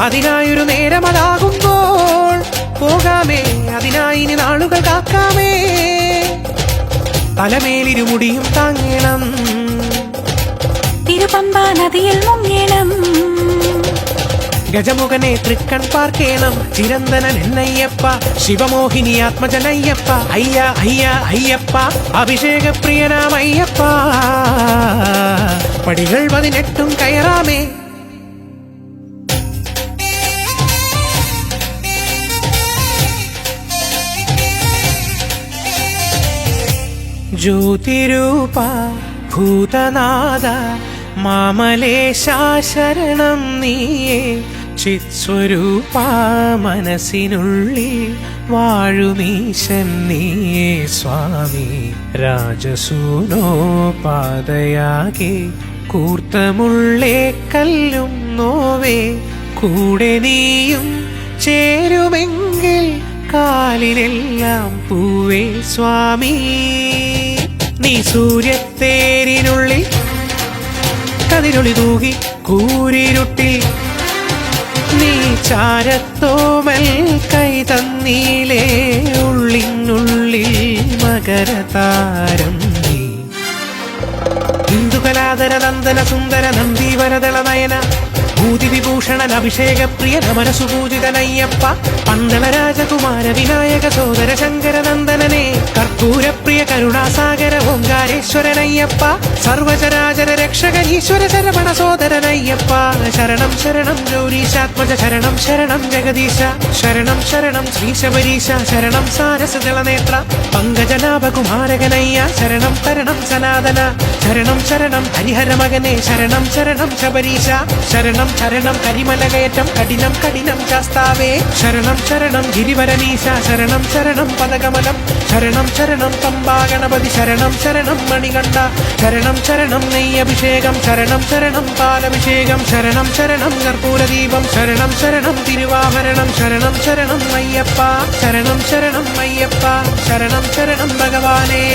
അതിനായൊരു നേരമതാകുമ്പോൾ പോകാമേ, അതിനായി ഇനി നാളുകൾ കാക്കാമേ. തലമേലിരുമുടിയും താങ്ങണം, തിരുപമ്പാ നദിയിൽ മുങ്ങണം. ഗജമുഖനെ തൃക്കൺ പാർക്കേണം, ചിരന്തനൻ എന്നയ്യപ്പ, ശിവമോഹിനി ആത്മജനയ്യപ്പ. അയ്യ അയ്യ അയ്യപ്പ, അഭിഷേക പ്രിയനാം അയ്യപ്പ. പടികൾ 18 കയറാമേ. ജ്യോതിരൂപ ഭൂതനാഥ മാമലേശാ ശരണം നീയേ. ചിത്സ്വരൂപ മനസ്സിനുള്ളിൽ വാഴുമീശൻ നീയേ സ്വാമി. രാജസൂനോ പാതയാകെ കൂർത്തമുള്ളേ കല്ലും നോവേ. കൂടെ നീയും ചേരുമെങ്കിൽ കാലിലെല്ലാം പൂവേ സ്വാമി. നീ സൂര്യത്തേരിനുള്ളിൽ കതിരൊളി തൂകി കൂരിരുട്ടിൽ നീ ചാരത്തോമൽ കൈ തന്നീലേ. ഉള്ളിനുള്ളിൽ മകരതാരം നീ. ഹിന്ദുകലാധര നന്ദന സുന്ദര നന്ദീവരദള നയന ഭൂതിവിഭൂഷണൻ അഭിഷേക പ്രിയ മനസുപൂജിതനയ്യപ്പ. പന്തള രാജകുമാര വിനായക സോദര ശങ്കരനന്ദനനെ കർപ്പൂരപ്രിയ കരുണാസാഗര ഓംകാരേശ്വരനയ്യപ്പ. സർവചരാചര രക്ഷകനീശ്വര ശരവണ സോദരനയ്യപ്പ. ശരണം ശരണം ഗൗരീശാത്മജ ശരണം ശരണം ജഗദീശ. ശരണം ശരണം ശ്രീശബരീശ ശരണം സാരസജളനേത്ര. പങ്കജനാഭകുമാരകനയ്യ ശരണം തരണം സനാതന. ശരണം ശരണം ഹരിഹരമകനെ ശരണം ശരണം ശബരീശ. ശരണം ശരണം കരിമലകയറ്റം കഠിനം കഠിനം ശാസ്താവേ. ശരണം ശരണം ഗിരിവരനീശ ശരണം ശരണം പദകമലം. ശരണം ശരണം പമ്പാ ഗണപതി ശരണം ശരണം മണികണ്ഠ. ശരണം ശരണം നെയ്യഭിഷേകം ശരണം ശരണം പാലഭിഷേകം. ശരണം ശരണം കർപ്പൂരദീപം ശരണം ശരണം തിരുവാഭരണം. ശരണം ശരണം അയ്യപ്പ ശരണം ശരണം അയ്യപ്പ ശരണം ശരണം ഭഗവാനേ.